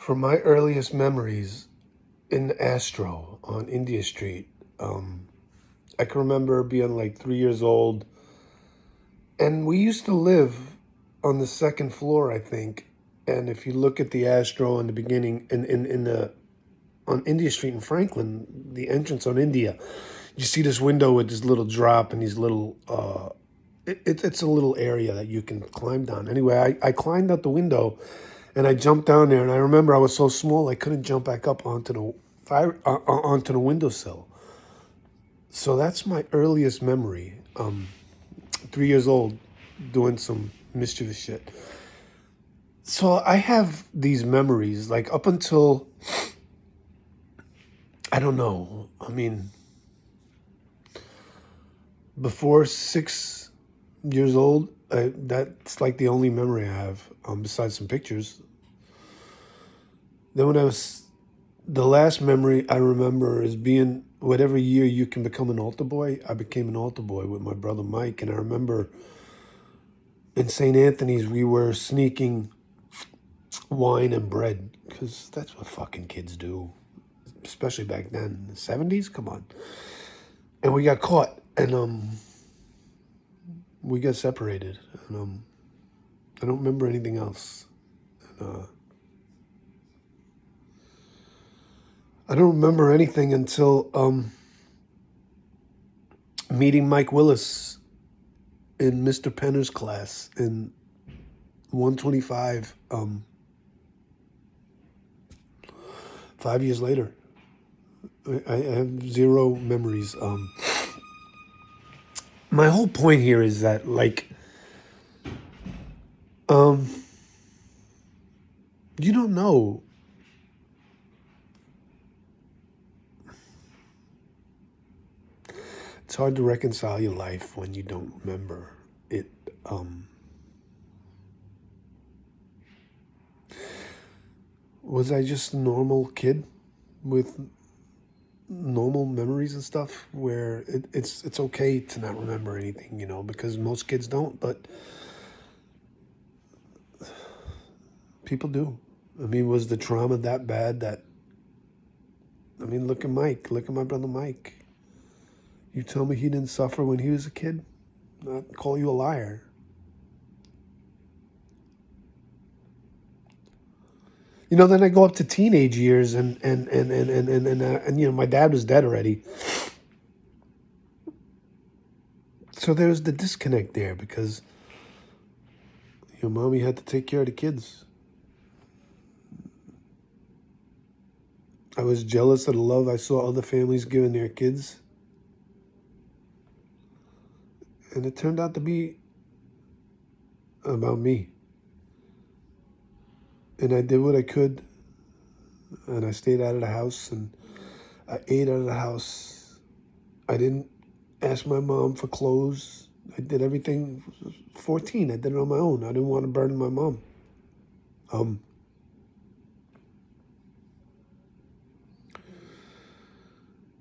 From my earliest memories in Astro on India Street, I can remember being like 3 years old, and we used to live on the second floor, I think. And if you look at the Astro in the beginning, in the on India Street in Franklin, the entrance on India, you see this window with this little drop and these little. It's a little area that you can climb down. Anyway, I climbed out the window, and I jumped down there. And I remember I was so small I couldn't jump back up onto the onto the windowsill. So that's my earliest memory. 3 years old, doing some mischievous shit. So I have these memories like up until I don't know. I mean, before 6 years old, that's like the only memory I have, besides some pictures. Then when I was, the last memory I remember is being, whatever year you can become an altar boy, I became an altar boy with my brother Mike. And I remember in St. Anthony's, we were sneaking wine and bread because that's what fucking kids do, especially back then, the 70s. Come on. And we got caught, and we got separated, and I don't remember anything else. And, I don't remember anything until meeting Mike Willis in Mr. Penner's class in 125. 5 years later, I have zero memories. My whole point here is that, like, you don't know. It's hard to reconcile your life when you don't remember it. Was I just a normal kid with normal memories and stuff where it's okay to not remember anything, because most kids don't, but people do. I mean, was the trauma that bad that, I mean, look at Mike, look at my brother Mike. You tell me he didn't suffer when he was a kid? I'd call you a liar. Then I go up to teenage years, and my dad was dead already. So there's the disconnect there because your mommy had to take care of the kids. I was jealous of the love I saw other families giving their kids. And it turned out to be about me. And I did what I could. And I stayed out of the house, and I ate out of the house. I didn't ask my mom for clothes. I did everything. 14, I did it on my own. I didn't want to burden my mom.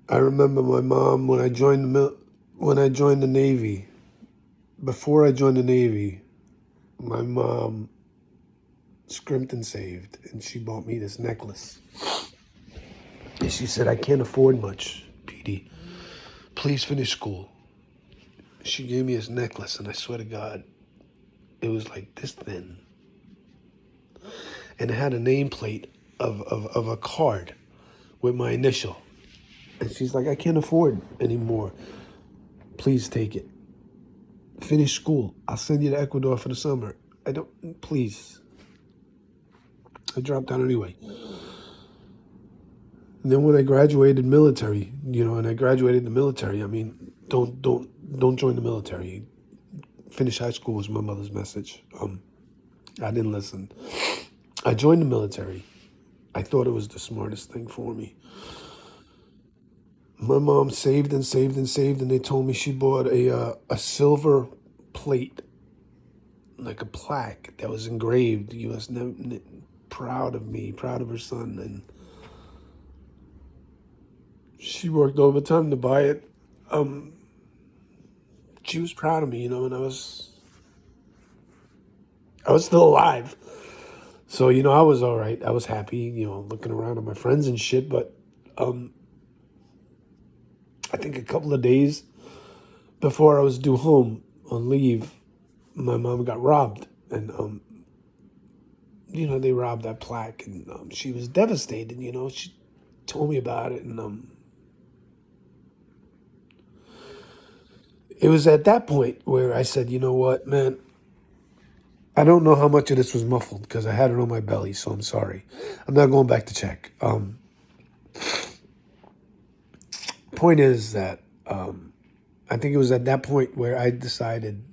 I remember my mom when I joined the Navy. Before I joined the Navy, my mom scrimped and saved, and she bought me this necklace. And she said, "I can't afford much, Petey. Please finish school." She gave me this necklace, and I swear to God, it was like this thin. And it had a nameplate of a card with my initial. And she's like, "I can't afford anymore. Please take it. Finish school. I'll send you to Ecuador for the summer. Please." I dropped out anyway. And then when I graduated military, I mean, don't join the military. Finish high school was my mother's message. I didn't listen. I joined the military. I thought it was the smartest thing for me. My mom saved and saved and saved, and they told me she bought a silver plate, like a plaque that was engraved U.S. proud of me, proud of her son, and she worked overtime to buy it. She was proud of me, and I was still alive. So, I was all right. I was happy, looking around at my friends and shit. But um, I think a couple of days before I was due home on leave, my mom got robbed. And, they robbed that plaque. And she was devastated, She told me about it. And it was at that point where I said, you know what, man, I don't know how much of this was muffled because I had it on my belly, so I'm sorry. I'm not going back to check. Point is that I think it was at that point where I decided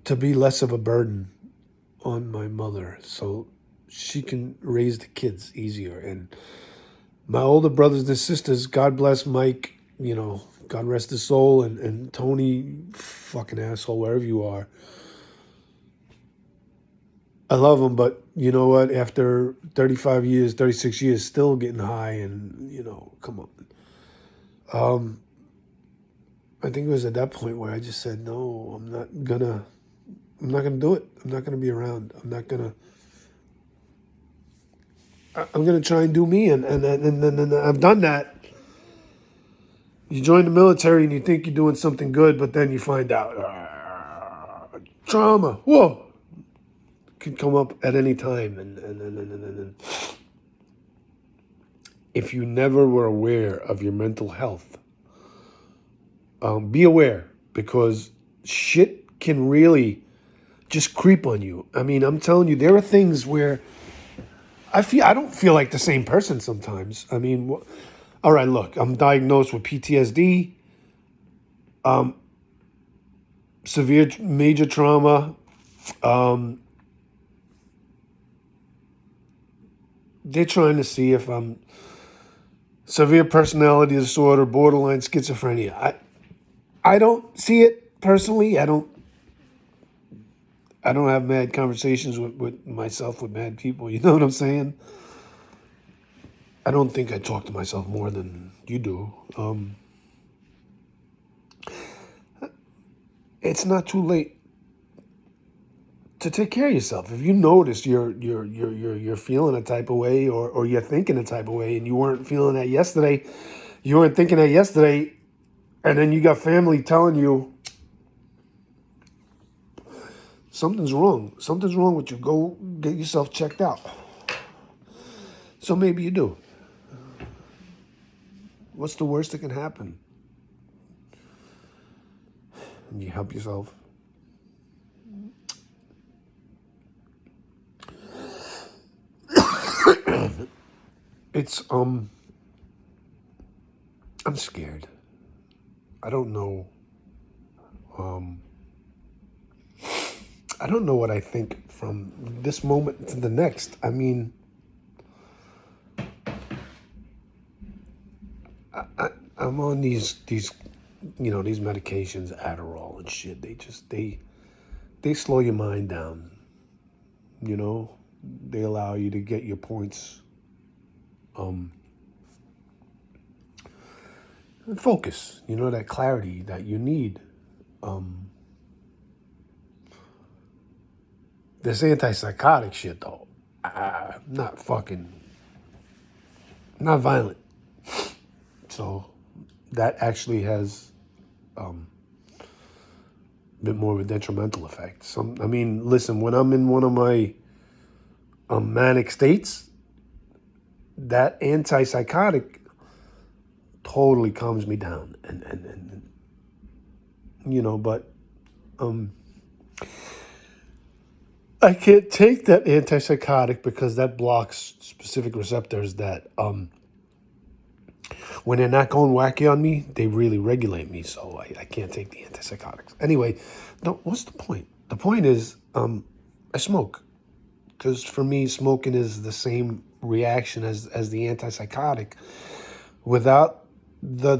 to be less of a burden on my mother so she can raise the kids easier. And my older brothers and sisters, God bless Mike, God rest his soul, and Tony, fucking asshole, wherever you are. I love them, but you know what? After 35 years, 36 years, still getting high, and come on. I think it was at that point where I just said, no, I'm not gonna do it. I'm not gonna be around. I'm gonna try and do me, and I've done that. You join the military and you think you're doing something good, but then you find out trauma. Whoa, could come up at any time, and if you never were aware of your mental health, be aware because shit can really just creep on you. I mean, I'm telling you, there are things where I don't feel like the same person sometimes. I mean, all right, look, I'm diagnosed with PTSD, severe major trauma. They're trying to see if I'm severe personality disorder, borderline schizophrenia. I don't see it personally. I don't have mad conversations with myself with mad people. You know what I'm saying? I don't think I talk to myself more than you do. It's not too late to take care of yourself. If you notice you're feeling a type of way, or you're thinking a type of way, and you weren't feeling that yesterday, you weren't thinking that yesterday, and then you got family telling you something's wrong. Something's wrong with you. Go get yourself checked out. So maybe you do. What's the worst that can happen? And you help yourself. It's I'm scared. I don't know. Um, I don't know what I think from this moment to the next. I mean, I'm on these these medications, Adderall and shit. They slow your mind down. You know, they allow you to get your points. And focus. That clarity that you need. This antipsychotic shit though, not fucking, not violent. So that actually has a bit more of a detrimental effect. I mean, listen, when I'm in one of my manic states, that antipsychotic totally calms me down, and but I can't take that antipsychotic because that blocks specific receptors that when they're not going wacky on me, they really regulate me. So I can't take the antipsychotics. Anyway, no, what's the point? The point is I smoke because for me, smoking is the same reaction as the antipsychotic without the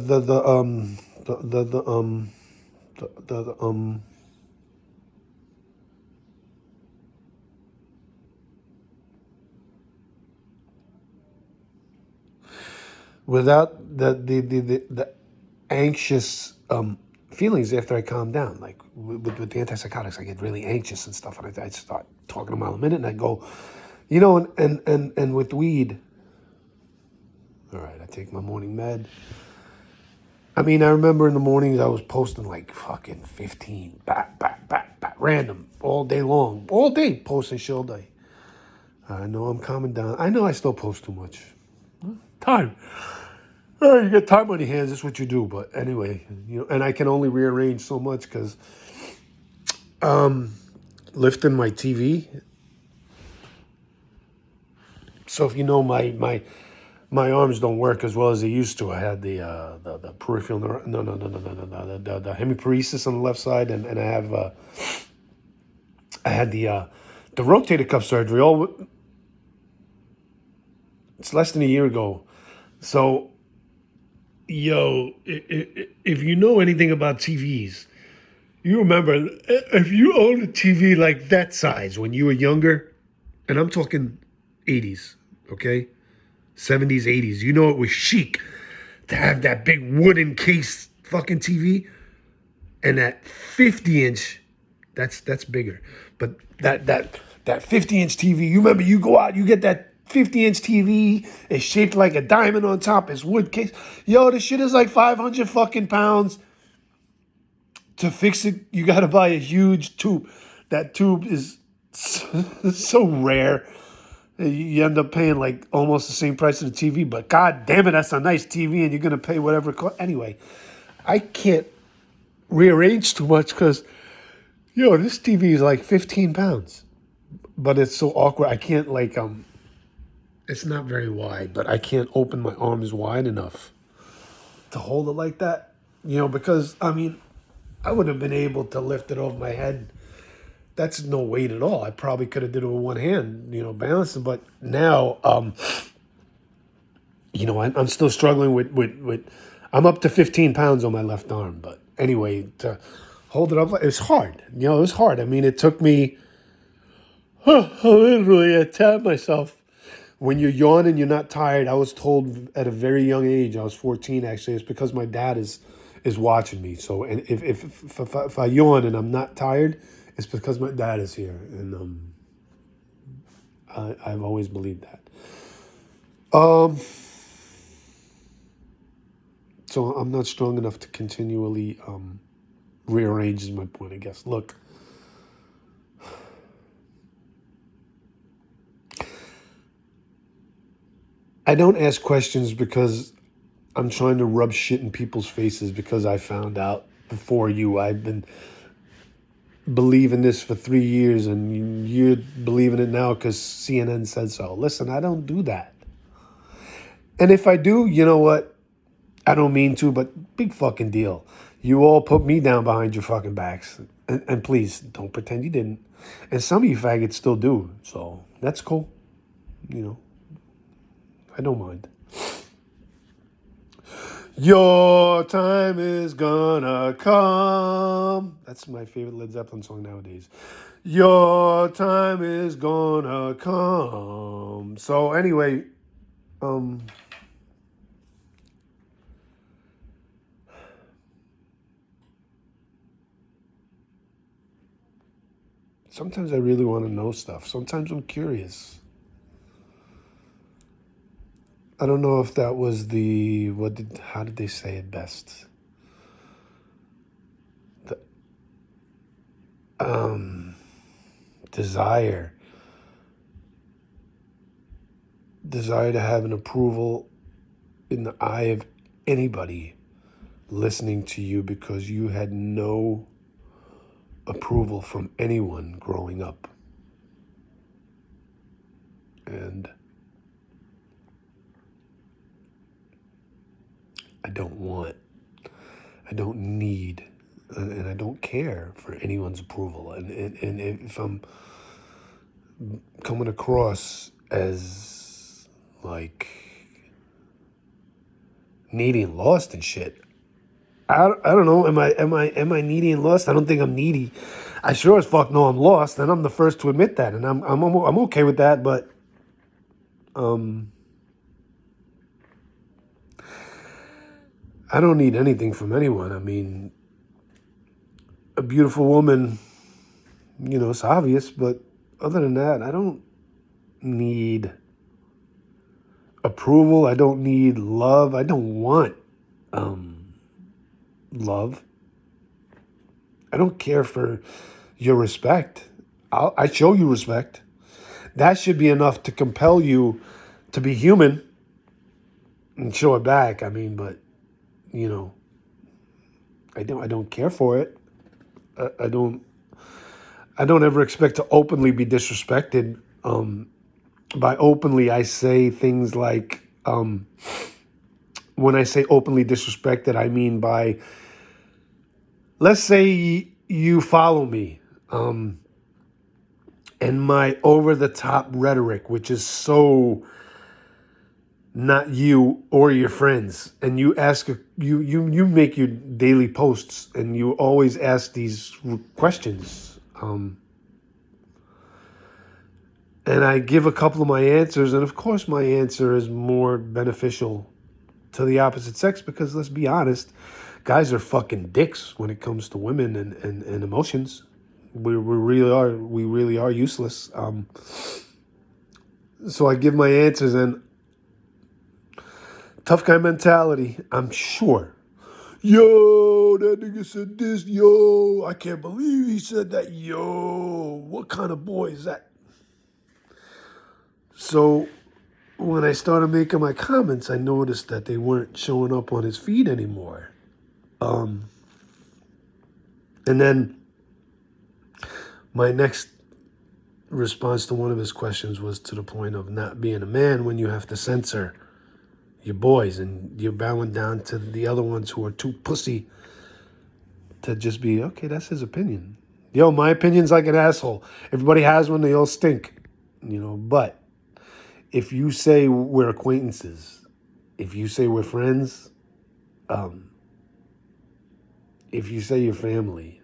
without the anxious feelings after I calm down. Like with the antipsychotics, I get really anxious and stuff, and I start talking a mile a minute, and I go, and with weed, all right, I take my morning med. I mean, I remember in the mornings I was posting like fucking 15, random, all day long, all day posting shit all day. I know I'm calming down. I know I still post too much. Time. You get time on your hands. That's what you do. But anyway, and I can only rearrange so much because lifting my TV. So if you know my arms don't work as well as they used to. I had the peripheral the hemiparesis on the left side, and I had the rotator cuff surgery. It's less than a year ago. So, if you know anything about TVs, you remember if you owned a TV like that size when you were younger, and I'm talking 80s, okay? 70s, 80s. You know it was chic to have that big wooden case fucking TV and that 50-inch. That's bigger, but that 50-inch TV. You remember? You go out, you get that 50-inch TV. It's shaped like a diamond on top. It's wood case. Yo, this shit is like 500 fucking pounds. To fix it, you got to buy a huge tube. That tube is so rare. You end up paying like almost the same price of the TV, but god damn it, that's a nice TV, and you're gonna pay whatever it costs. Anyway, I can't rearrange too much because, this TV is like 15 pounds, but it's so awkward. I can't it's not very wide, but I can't open my arms wide enough to hold it like that, because I mean, I would have been able to lift it over my head. That's no weight at all. I probably could have did it with one hand, balancing. But now, I'm still struggling with. I'm up to 15 pounds on my left arm. But anyway, to hold it up, it's hard. It was hard. I mean, it took me. Literally, I tapped myself. When you yawn and you're not tired, I was told at a very young age. I was 14 actually. It's because my dad is watching me. So, and if I yawn and I'm not tired, it's because my dad is here, and I've always believed that. So I'm not strong enough to continually rearrange. Is my point, I guess. Look, I don't ask questions because I'm trying to rub shit in people's faces because I found out before you. I've been believing this for 3 years, and you're believing it now because CNN said so. Listen, I don't do that. And if I do, you know what? I don't mean to, but big fucking deal. You all put me down behind your fucking backs. And please, don't pretend you didn't. And some of you faggots still do. So that's cool. I don't mind. Your time is gonna come. That's my favorite Led Zeppelin song nowadays. Your time is gonna come. So anyway, sometimes I really want to know stuff. Sometimes I'm curious. I don't know if that was how did they say it best? The desire to have an approval in the eye of anybody listening to you because you had no approval from anyone growing up. And I don't need, and I don't care for anyone's approval. And if I'm coming across as like needy and lost and shit, I don't know. Am I needy and lost? I don't think I'm needy. I sure as fuck know I'm lost, and I'm the first to admit that, and I'm okay with that. But I don't need anything from anyone. I mean, a beautiful woman, it's obvious, but other than that, I don't need approval. I don't need love. I don't want love. I don't care for your respect. I show you respect. That should be enough to compel you to be human and show it back. I mean, but you know, I don't care for it. I don't. I don't ever expect to openly be disrespected. By openly, I say things like, when I say openly disrespected, I mean by, let's say you follow me, and my over the top rhetoric, which is so not you or your friends, and you ask you make your daily posts, and you always ask these questions, and I give a couple of my answers, and of course my answer is more beneficial to the opposite sex, because let's be honest, guys are fucking dicks when it comes to women and emotions. We really are useless. So I give my answers, and tough guy mentality, I'm sure. Yo, that nigga said this. Yo, I can't believe he said that. Yo, what kind of boy is that? So when I started making my comments, I noticed that they weren't showing up on his feed anymore. And then my next response to one of his questions was to the point of not being a man when you have to censor your boys and you're bowing down to the other ones who are too pussy to just be, okay, that's his opinion. Yo, my opinion's like an asshole. Everybody has one, they all stink. But if you say we're acquaintances, if you say we're friends, if you say you're family,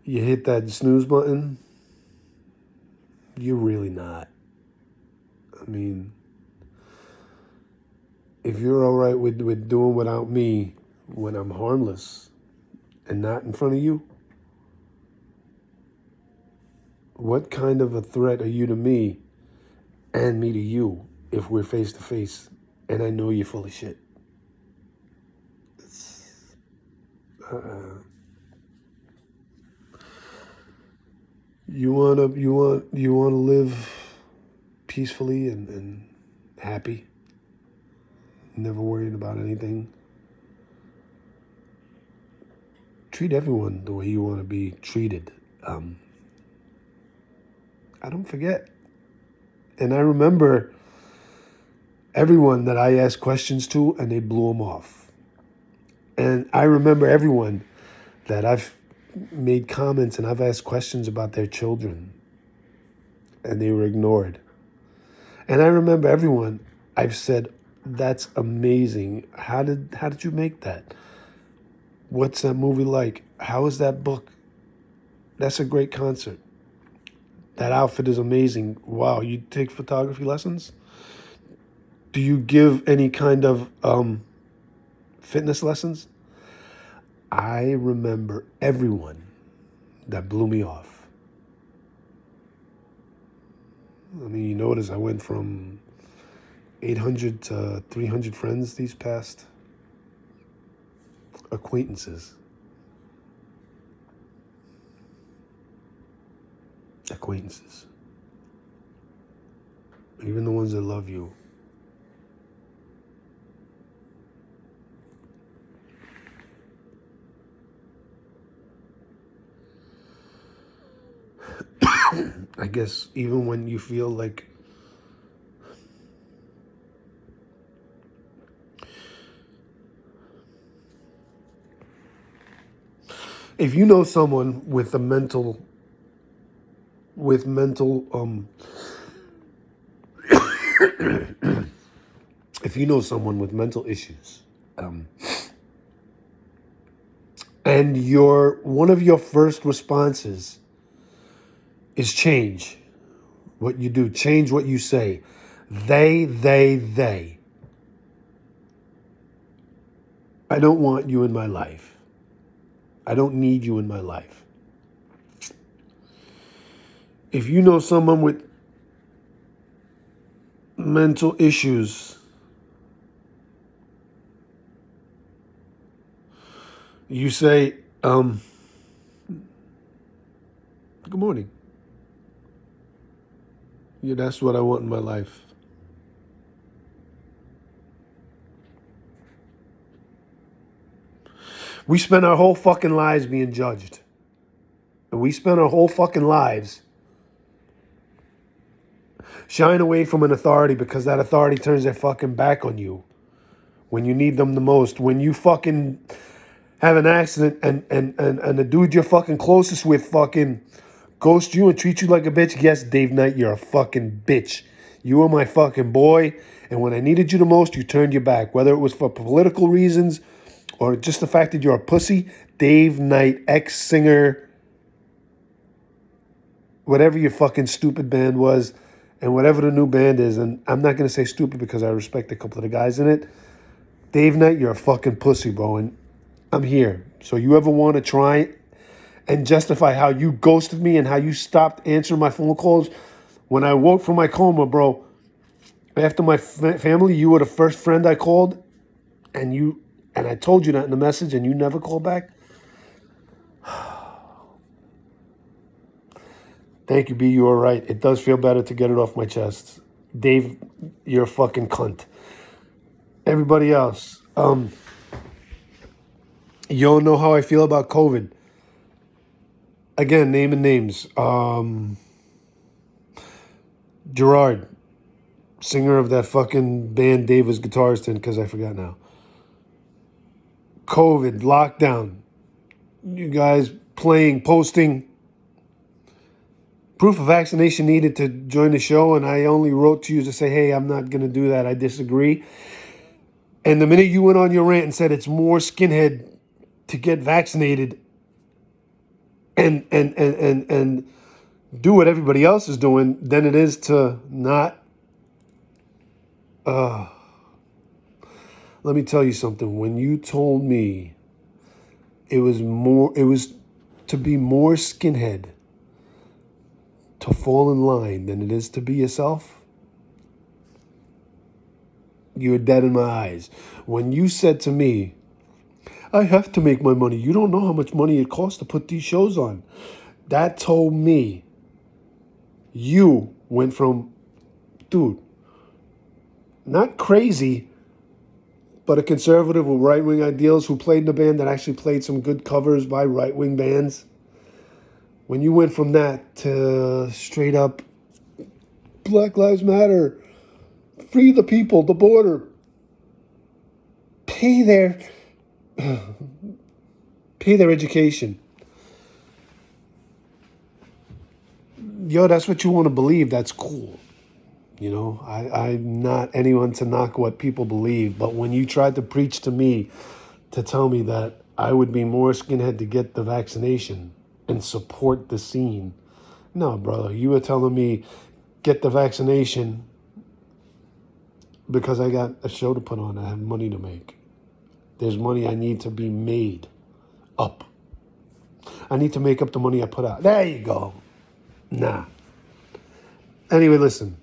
you hit that snooze button, you're really not. I mean, if you're all right with doing without me when I'm harmless and not in front of you, what kind of a threat are you to me and me to you if we're face to face and I know you're full of shit? You wanna live peacefully and happy, never worrying about anything. Treat everyone the way you want to be treated. I don't forget. And I remember everyone that I asked questions to and they blew them off. And I remember everyone that I've made comments and I've asked questions about their children and they were ignored. And I remember everyone I've said, that's amazing. How did you make that? What's that movie like? How is that book? That's a great concert. That outfit is amazing. Wow, you take photography lessons? Do you give any kind of fitness lessons? I remember everyone that blew me off. I mean, you notice I went from 800 to 300 friends these past acquaintances. Acquaintances. Even the ones that love you. I guess even when you feel like if you know someone with mental if you know someone with mental issues, and one of your first responses is change what you do, change what you say. They. I don't want you in my life. I don't need you in my life. If you know someone with mental issues, you say, good morning. Yeah, that's what I want in my life. We spend our whole fucking lives being judged. And we spend our whole fucking lives shying away from an authority because that authority turns their fucking back on you when you need them the most. When you fucking have an accident and the dude you're fucking closest with fucking ghost you and treat you like a bitch. Yes, Dave Knight, you're a fucking bitch. You were my fucking boy. And when I needed you the most, you turned your back. Whether it was for political reasons or just the fact that you're a pussy, Dave Knight, ex-singer, whatever your fucking stupid band was, and whatever the new band is, and I'm not going to say stupid because I respect a couple of the guys in it. Dave Knight, you're a fucking pussy, bro, and I'm here. So you ever want to try and justify how you ghosted me and how you stopped answering my phone calls when I woke from my coma, bro? After my family, you were the first friend I called, and I told you that in the message, and you never called back. Thank you, B. You are right. It does feel better to get it off my chest. Dave, you're a fucking cunt. Everybody else, you don't know how I feel about COVID. Again, naming names. Gerard, singer of that fucking band Dave was guitarist in, because I forgot now. COVID, lockdown. You guys playing, posting. Proof of vaccination needed to join the show, and I only wrote to you to say, hey, I'm not going to do that. I disagree. And the minute you went on your rant and said it's more skinhead to get vaccinated and do what everybody else is doing than it is to not. Let me tell you something. When you told me it was to be more skinhead to fall in line than it is to be yourself, you were dead in my eyes. When you said to me, I have to make my money. You don't know how much money it costs to put these shows on. That told me you went from, dude, not crazy, but a conservative with right-wing ideals who played in a band that actually played some good covers by right-wing bands. When you went from that to straight up Black Lives Matter, free the people, the border, pay their education. Yo, that's what you want to believe. That's cool. You know, I'm not anyone to knock what people believe, but when you tried to preach to me to tell me that I would be more skinhead to get the vaccination and support the scene, no, brother, you were telling me get the vaccination because I got a show to put on. I have money to make. There's money I need to be made up. I need to make up the money I put out. There you go. Nah. Anyway, listen.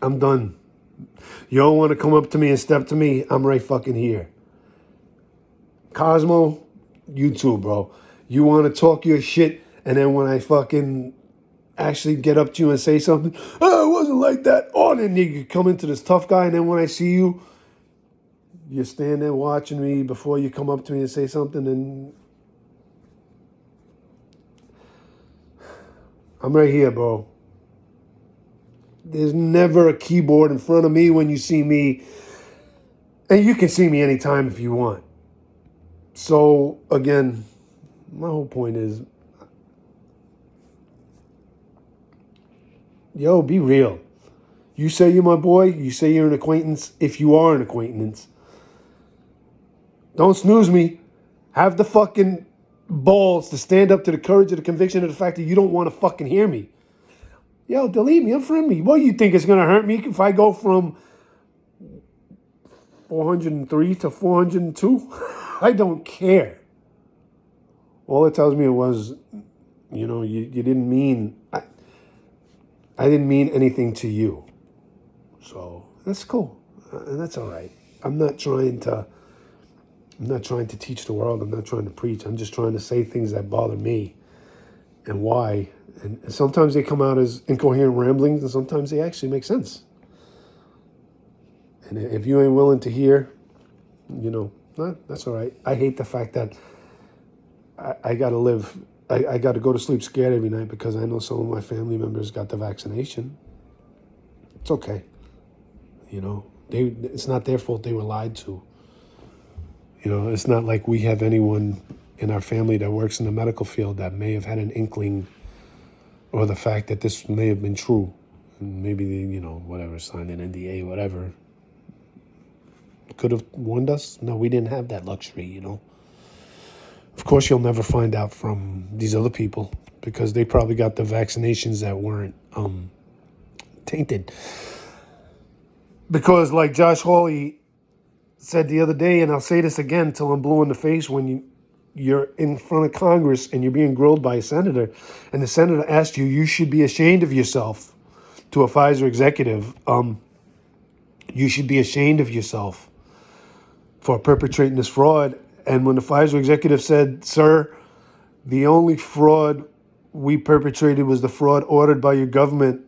I'm done. You don't want to come up to me and step to me, I'm right fucking here. Cosmo, you too, bro. You want to talk your shit, and then when I fucking actually get up to you and say something, oh, it wasn't like that. Oh, then you come into this tough guy, and then when I see you, you stand there watching me before you come up to me and say something, and I'm right here, bro. There's never a keyboard in front of me when you see me. And you can see me anytime if you want. So, again, my whole point is, yo, be real. You say you're my boy. You say you're an acquaintance. If you are an acquaintance, don't snooze me. Have the fucking balls to stand up to the courage of the conviction of the fact that you don't want to fucking hear me. Yo, delete me, unfriend me. What do you think is going to hurt me if I go from 403 to 402. I don't care. All it tells me was, you didn't mean, I didn't mean anything to you. So that's cool. And that's all right. I'm not trying to teach the world. I'm not trying to preach. I'm just trying to say things that bother me and why. And sometimes they come out as incoherent ramblings, and sometimes they actually make sense. And if you ain't willing to hear, that's all right. I hate the fact that I got to live, I got to go to sleep scared every night because I know some of my family members got the vaccination. It's okay. It's not their fault they were lied to. It's not like we have anyone in our family that works in the medical field that may have had an inkling or the fact that this may have been true. And maybe they, whatever, signed an NDA, whatever. Could have warned us? No, we didn't have that luxury, Of course, you'll never find out from these other people because they probably got the vaccinations that weren't tainted. Because like Josh Hawley said the other day, and I'll say this again till I'm blue in the face, when you're in front of Congress and you're being grilled by a senator, and the senator asked you should be ashamed of yourself, to a Pfizer executive, you should be ashamed of yourself for perpetrating this fraud. And when the Pfizer executive said, sir, the only fraud we perpetrated was the fraud ordered by your government.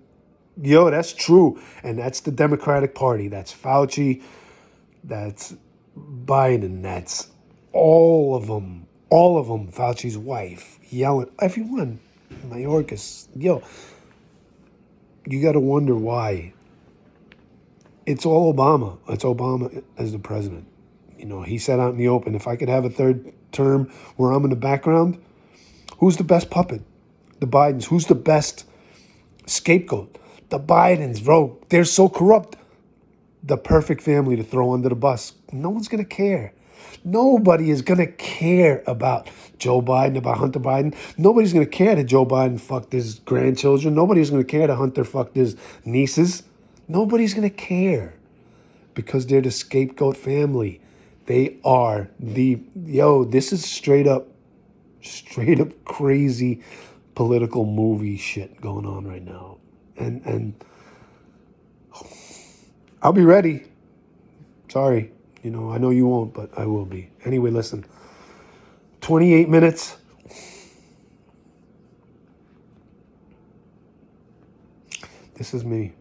That's true. And that's the Democratic Party. That's Fauci. That's Biden. That's all of them. All of them. Fauci's wife. Yellen. Everyone. Mayorkas. You got to wonder why. It's all Obama. It's Obama as the president. He said out in the open, if I could have a third term where I'm in the background, who's the best puppet? The Bidens. Who's the best scapegoat? The Bidens, bro. They're so corrupt. The perfect family to throw under the bus. No one's going to care. Nobody is going to care about Joe Biden, about Hunter Biden. Nobody's going to care that Joe Biden fucked his grandchildren. Nobody's going to care that Hunter fucked his nieces. Nobody's going to care because they're the scapegoat family. They are this is straight up crazy political movie shit going on right now. And I'll be ready. Sorry. I know you won't, but I will be. Anyway, listen. 28 minutes. This is me.